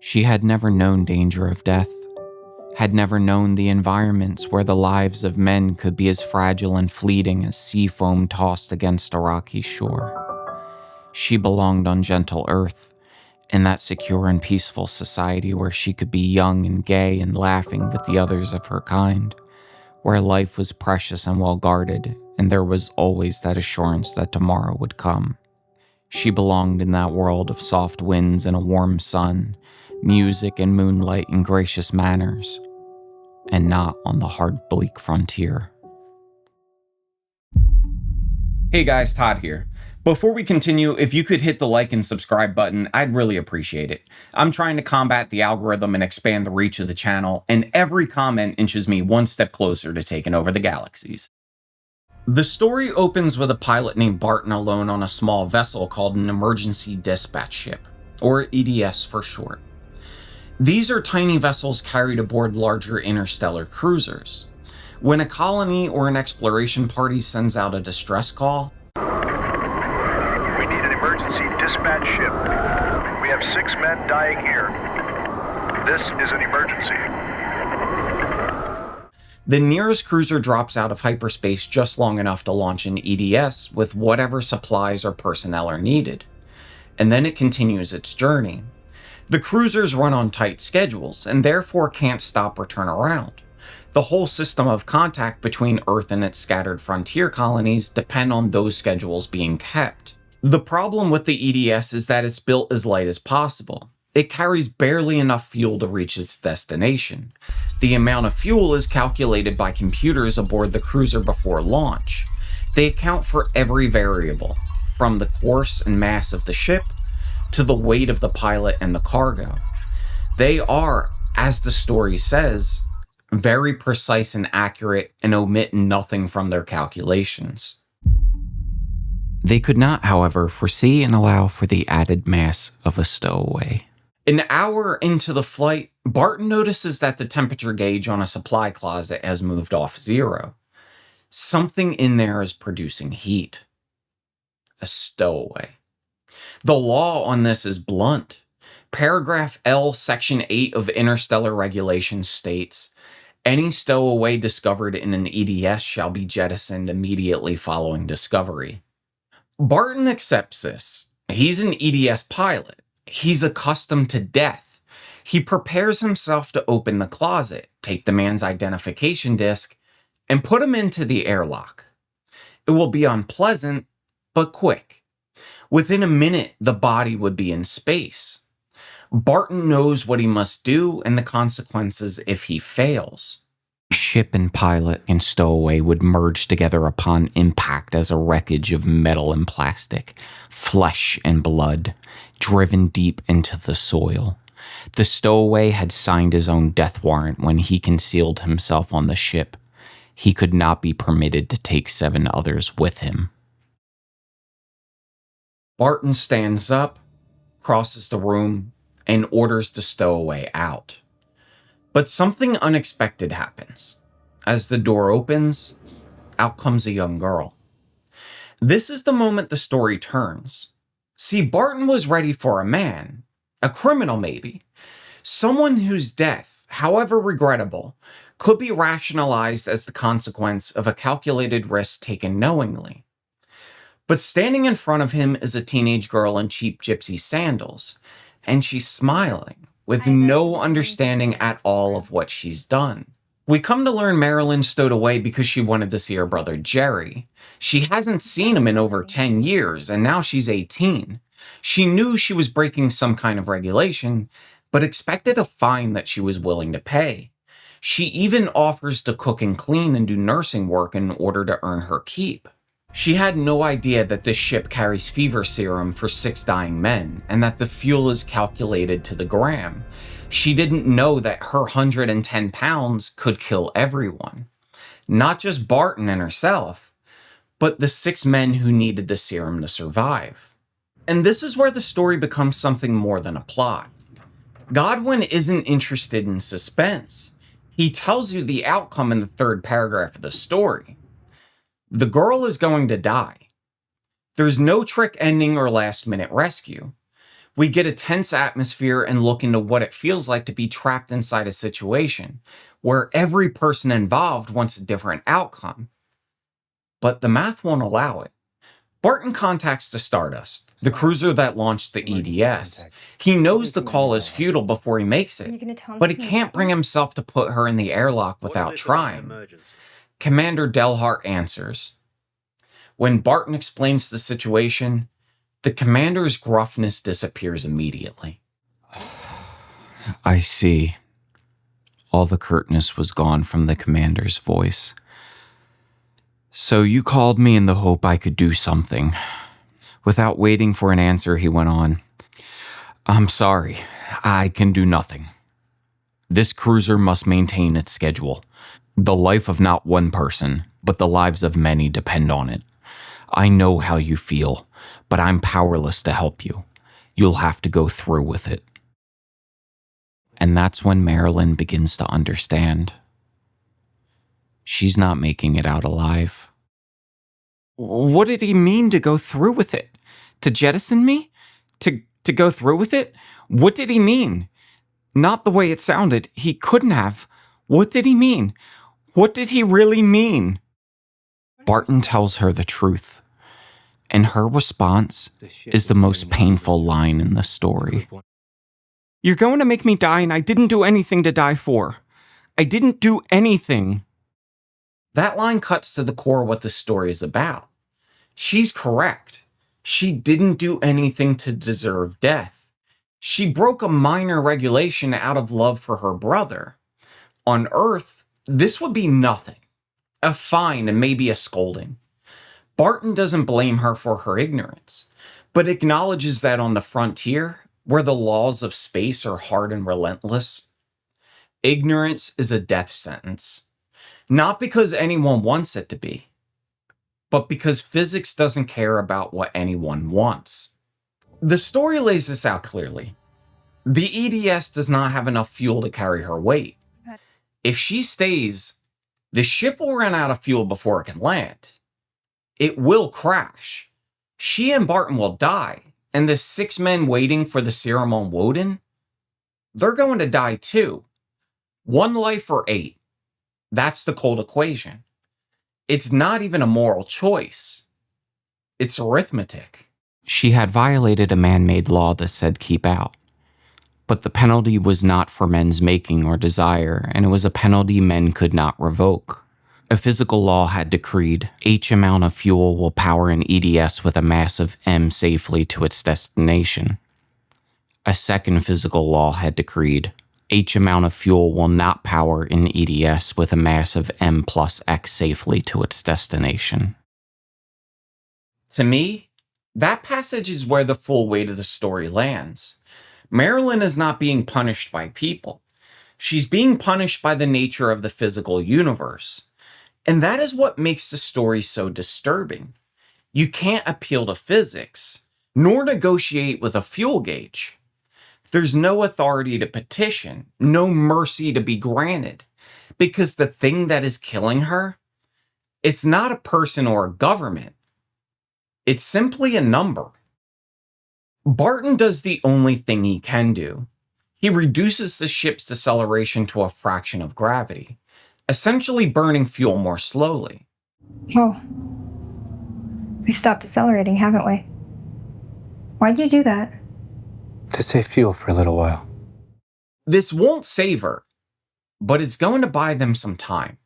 She had never known danger of death, had never known the environments where the lives of men could be as fragile and fleeting as sea foam tossed against a rocky shore. She belonged on gentle earth, in that secure and peaceful society where she could be young and gay and laughing with the others of her kind, where life was precious and well guarded, and there was always that assurance that tomorrow would come. She belonged in that world of soft winds and a warm sun, music and moonlight and gracious manners, and not on the hard, bleak frontier. Hey guys, Todd here. Before we continue, if you could hit the like and subscribe button, I'd really appreciate it. I'm trying to combat the algorithm and expand the reach of the channel, and every comment inches me one step closer to taking over the Galaxies. The story opens with a pilot named Barton alone on a small vessel called an Emergency Dispatch Ship, or EDS for short. These are tiny vessels carried aboard larger interstellar cruisers. When a colony or an exploration party sends out a distress call, "We need an emergency dispatch ship. We have 6 men dying here. This is an emergency." the nearest cruiser drops out of hyperspace just long enough to launch an EDS with whatever supplies or personnel are needed, and then it continues its journey. The cruisers run on tight schedules and therefore can't stop or turn around. The whole system of contact between Earth and its scattered frontier colonies depend on those schedules being kept. The problem with the EDS is that it's built as light as possible. It carries barely enough fuel to reach its destination. The amount of fuel is calculated by computers aboard the cruiser before launch. They account for every variable, from the course and mass of the ship to the weight of the pilot and the cargo. They are, as the story says, very precise and accurate and omit nothing from their calculations. They could not, however, foresee and allow for the added mass of a stowaway. An hour into the flight, Barton notices that the temperature gauge on a supply closet has moved off zero. Something in there is producing heat. A stowaway. The law on this is blunt. Paragraph L, Section 8 of Interstellar Regulations states, "Any stowaway discovered in an EDS shall be jettisoned immediately following discovery." Barton accepts this. He's an EDS pilot. He's accustomed to death. He prepares himself to open the closet, take the man's identification disc, and put him into the airlock. It will be unpleasant, but quick. Within a minute, the body would be in space. Barton knows what he must do and the consequences if he fails. Ship and pilot and stowaway would merge together upon impact as a wreckage of metal and plastic, flesh and blood, driven deep into the soil. The stowaway had signed his own death warrant when he concealed himself on the ship. He could not be permitted to take 7 others with him. Barton stands up, crosses the room, and orders the stowaway out. But something unexpected happens. As the door opens, out comes a young girl. This is the moment the story turns. See, Barton was ready for a man, a criminal maybe, someone whose death, however regrettable, could be rationalized as the consequence of a calculated risk taken knowingly. But standing in front of him is a teenage girl in cheap gypsy sandals, and she's smiling, with no understanding at all of what she's done. We come to learn Marilyn stowed away because she wanted to see her brother Jerry. She hasn't seen him in over 10 years, and now she's 18. She knew she was breaking some kind of regulation, but expected a fine that she was willing to pay. She even offers to cook and clean and do nursing work in order to earn her keep. She had no idea that this ship carries fever serum for 6 dying men, and that the fuel is calculated to the gram. She didn't know that her 110 pounds could kill everyone. Not just Barton and herself, but the 6 men who needed the serum to survive. And this is where the story becomes something more than a plot. Godwin isn't interested in suspense. He tells you the outcome in the 3rd paragraph of the story. The girl is going to die. There's no trick ending or last-minute rescue. We get a tense atmosphere and look into what it feels like to be trapped inside a situation where every person involved wants a different outcome. But the math won't allow it. Barton contacts the Stardust, the cruiser that launched the EDS. He knows the call is futile before he makes it, but he can't bring himself to put her in the airlock without trying. Commander Delhart answers. When Barton explains the situation, the commander's gruffness disappears immediately. I see. All the curtness was gone from the commander's voice. So you called me in the hope I could do something. Without waiting for an answer, he went on. I'm sorry, I can do nothing. This cruiser must maintain its schedule. The life of not one person, but the lives of many depend on it. I know how you feel, but I'm powerless to help you. You'll have to go through with it. And that's when Marilyn begins to understand. She's not making it out alive. What did he mean to go through with it? To jettison me? To go through with it? What did he mean? Not the way it sounded. He couldn't have. What did he mean? What did he really mean? Barton tells her the truth, and her response is the most painful line in the story. You're going to make me die, and I didn't do anything to die for. I didn't do anything. That line cuts to the core of what the story is about. She's correct. She didn't do anything to deserve death. She broke a minor regulation out of love for her brother. On Earth, this would be nothing. A fine and maybe a scolding. Barton doesn't blame her for her ignorance, but acknowledges that on the frontier, where the laws of space are hard and relentless, ignorance is a death sentence. Not because anyone wants it to be, but because physics doesn't care about what anyone wants. The story lays this out clearly. The EDS does not have enough fuel to carry her weight. If she stays, the ship will run out of fuel before it can land. It will crash. She and Barton will die, and the 6 men waiting for the serum on Woden, they're going to die too. 1 life or 8. That's the cold equation. It's not even a moral choice. It's arithmetic. She had violated a man-made law that said keep out. But the penalty was not for men's making or desire, and it was a penalty men could not revoke. A physical law had decreed H amount of fuel will power an EDS with a mass of M safely to its destination. A second physical law had decreed H amount of fuel will not power an EDS with a mass of M plus X safely to its destination. To me, that passage is where the full weight of the story lands. Marilyn is not being punished by people. She's being punished by the nature of the physical universe. And that is what makes the story so disturbing. You can't appeal to physics, nor negotiate with a fuel gauge. There's no authority to petition, no mercy to be granted, because the thing that is killing her, it's not a person or a government. It's simply a number. Barton does the only thing he can do. He reduces the ship's deceleration to a fraction of gravity, essentially burning fuel more slowly. Oh, we stopped accelerating, haven't we? Why'd you do that? To save fuel for a little while. This won't save her, but it's going to buy them some time.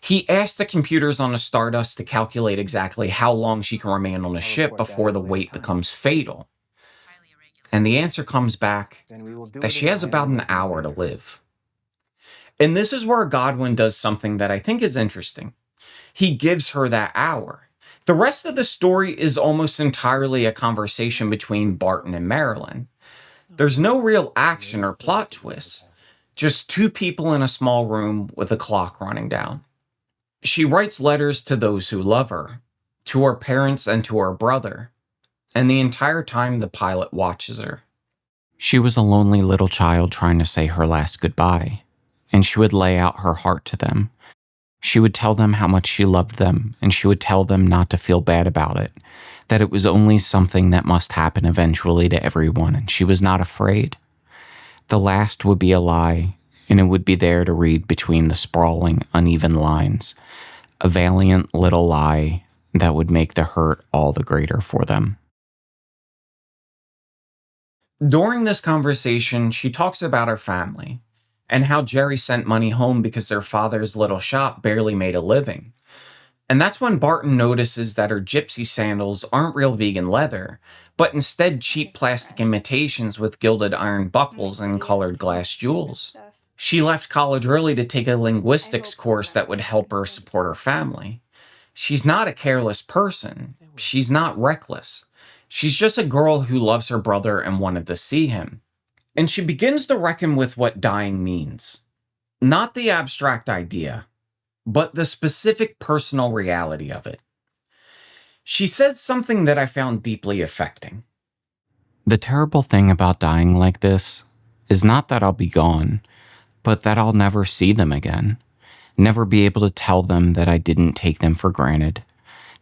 He asked the computers on the Stardust to calculate exactly how long she can remain on the ship before the wait becomes fatal. And the answer comes back that she has about an hour to live. And this is where Godwin does something that I think is interesting. He gives her that hour. The rest of the story is almost entirely a conversation between Barton and Marilyn. There's no real action or plot twists, just 2 people in a small room with a clock running down. She writes letters to those who love her, to her parents and to her brother, and the entire time the pilot watches her. She was a lonely little child trying to say her last goodbye, and she would lay out her heart to them. She would tell them how much she loved them, and she would tell them not to feel bad about it, that it was only something that must happen eventually to everyone, and she was not afraid. The last would be a lie, and it would be there to read between the sprawling, uneven lines, a valiant little lie that would make the hurt all the greater for them. During this conversation, she talks about her family and how Jerry sent money home because their father's little shop barely made a living. And that's when Barton notices that her gypsy sandals aren't real vegan leather, but instead cheap plastic imitations with gilded iron buckles and colored glass jewels. She left college early to take a linguistics course that would help her support her family. She's not a careless person. She's not reckless. She's just a girl who loves her brother and wanted to see him. And she begins to reckon with what dying means. Not the abstract idea, but the specific personal reality of it. She says something that I found deeply affecting. The terrible thing about dying like this is not that I'll be gone, but that I'll never see them again. Never be able to tell them that I didn't take them for granted.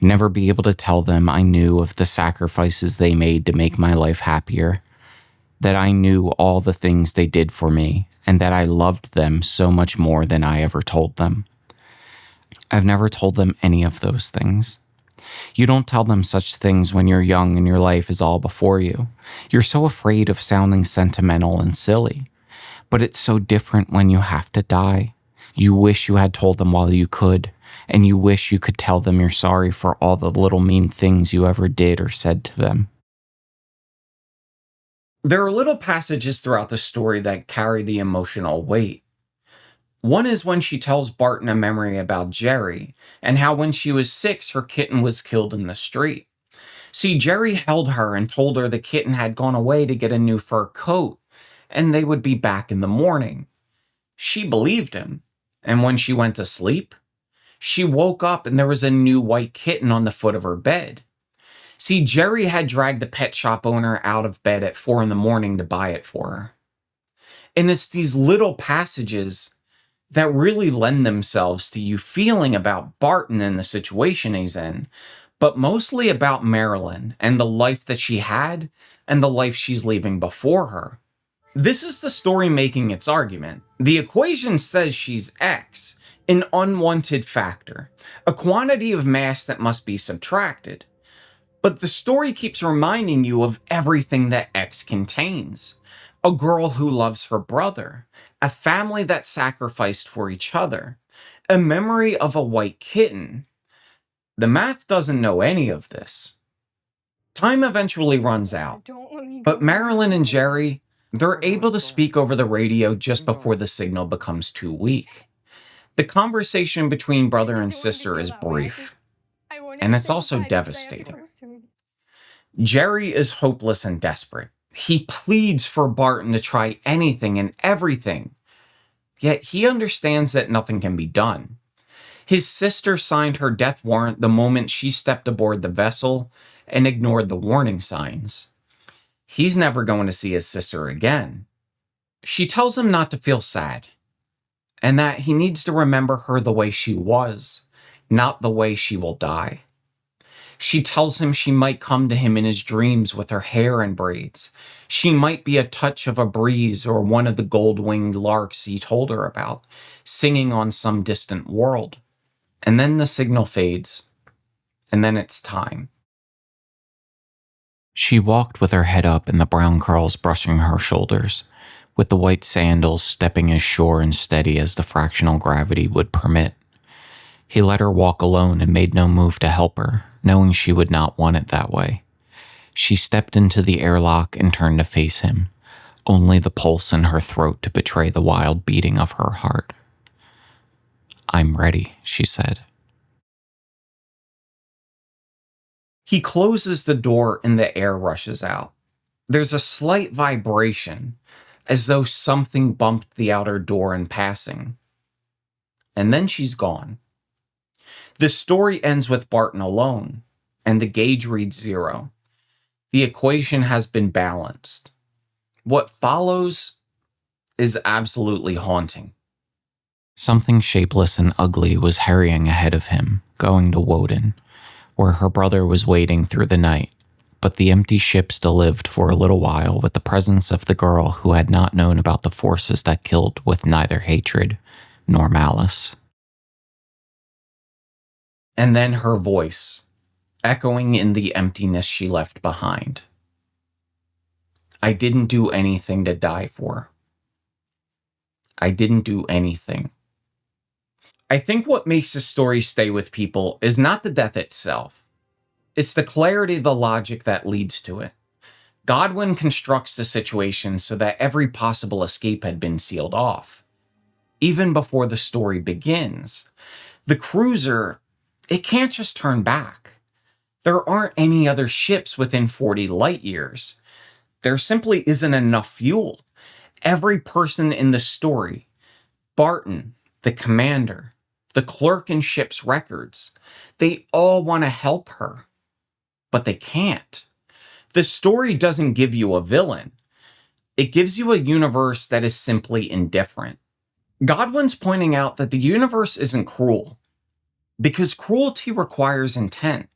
Never be able to tell them I knew of the sacrifices they made to make my life happier. That I knew all the things they did for me, and that I loved them so much more than I ever told them. I've never told them any of those things. You don't tell them such things when you're young and your life is all before you. You're so afraid of sounding sentimental and silly. But it's so different when you have to die. You wish you had told them while you could, and you wish you could tell them you're sorry for all the little mean things you ever did or said to them. There are little passages throughout the story that carry the emotional weight. One is when she tells Barton a memory about Jerry, and how when she was 6, her kitten was killed in the street. See, Jerry held her and told her the kitten had gone away to get a new fur coat, and they would be back in the morning. She believed him, and when she went to sleep, she woke up and there was a new white kitten on the foot of her bed. See, Jerry had dragged the pet shop owner out of bed at 4 a.m. to buy it for her. And it's these little passages that really lend themselves to you feeling about Barton and the situation he's in, but mostly about Marilyn and the life that she had and the life she's leaving before her. This is the story making its argument. The equation says she's X, an unwanted factor, a quantity of mass that must be subtracted. But the story keeps reminding you of everything that X contains. A girl who loves her brother, a family that sacrificed for each other, a memory of a white kitten. The math doesn't know any of this. Time eventually runs out, but Marilyn and Jerry, they're able to speak over the radio just before the signal becomes too weak. The conversation between brother and sister is brief, and it's also devastating. Jerry is hopeless and desperate. He pleads for Barton to try anything and everything, yet he understands that nothing can be done. His sister signed her death warrant the moment she stepped aboard the vessel and ignored the warning signs. He's never going to see his sister again. She tells him not to feel sad, and that he needs to remember her the way she was, not the way she will die. She tells him she might come to him in his dreams with her hair in braids. She might be a touch of a breeze or one of the gold-winged larks he told her about, singing on some distant world. And then the signal fades, and then it's time. She walked with her head up and the brown curls brushing her shoulders, with the white sandals stepping as sure and steady as the fractional gravity would permit. He let her walk alone and made no move to help her, knowing she would not want it that way. She stepped into the airlock and turned to face him, only the pulse in her throat to betray the wild beating of her heart. "I'm ready," she said. He closes the door and the air rushes out. There's a slight vibration, as though something bumped the outer door in passing. And then she's gone. The story ends with Barton alone, and the gauge reads 0. The equation has been balanced. What follows is absolutely haunting. Something shapeless and ugly was hurrying ahead of him, going to Woden. where her brother was waiting through the night, but the empty ship still lived for a little while with the presence of the girl who had not known about the forces that killed with neither hatred nor malice. And then her voice, echoing in the emptiness she left behind. I didn't do anything to die for. I didn't do anything. I think what makes this story stay with people is not the death itself. It's the clarity of the logic that leads to it. Godwin constructs the situation so that every possible escape had been sealed off. Even before the story begins, the cruiser, it can't just turn back. There aren't any other ships within 40 light years. There simply isn't enough fuel. Every person in the story, Barton, the commander, the clerk in ship's records, they all want to help her, but they can't. The story doesn't give you a villain. It gives you a universe that is simply indifferent. Godwin's pointing out that the universe isn't cruel, because cruelty requires intent.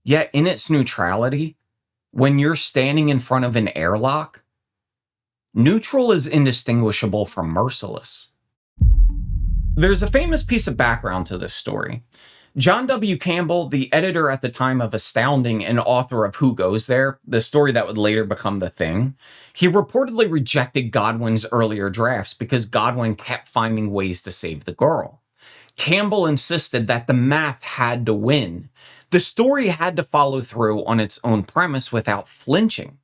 Yet in its neutrality, when you're standing in front of an airlock, neutral is indistinguishable from merciless. There's a famous piece of background to this story. John W. Campbell, the editor at the time of Astounding and author of Who Goes There, the story that would later become The Thing, he reportedly rejected Godwin's earlier drafts because Godwin kept finding ways to save the girl. Campbell insisted that the math had to win. The story had to follow through on its own premise without flinching.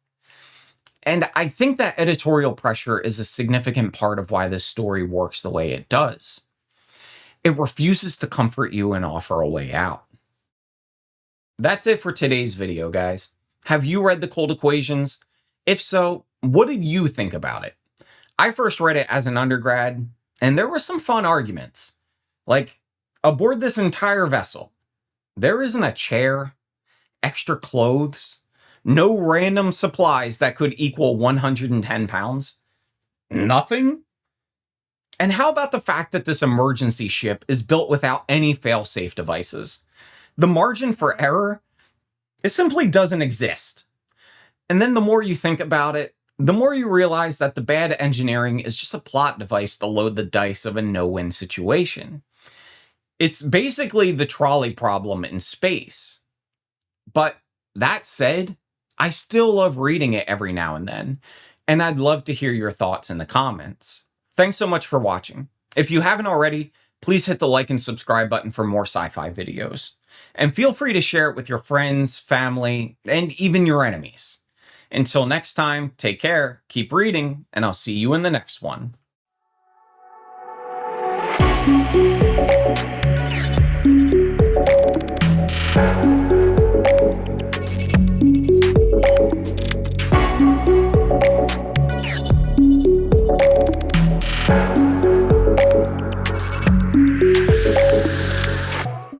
And I think that editorial pressure is a significant part of why this story works the way it does. It refuses to comfort you and offer a way out. That's it for today's video, guys. Have you read The Cold Equations? If so, what did you think about it? I first read it as an undergrad, and there were some fun arguments. Like, aboard this entire vessel, there isn't a chair, extra clothes, no random supplies that could equal 110 pounds. Nothing? And how about the fact that this emergency ship is built without any fail-safe devices? The margin for error, it simply doesn't exist. And then the more you think about it, the more you realize that the bad engineering is just a plot device to load the dice of a no-win situation. It's basically the trolley problem in space. But that said, I still love reading it every now and then, and I'd love to hear your thoughts in the comments. Thanks so much for watching. If you haven't already, please hit the like and subscribe button for more sci-fi videos. And feel free to share it with your friends, family, and even your enemies. Until next time, take care, keep reading, and I'll see you in the next one.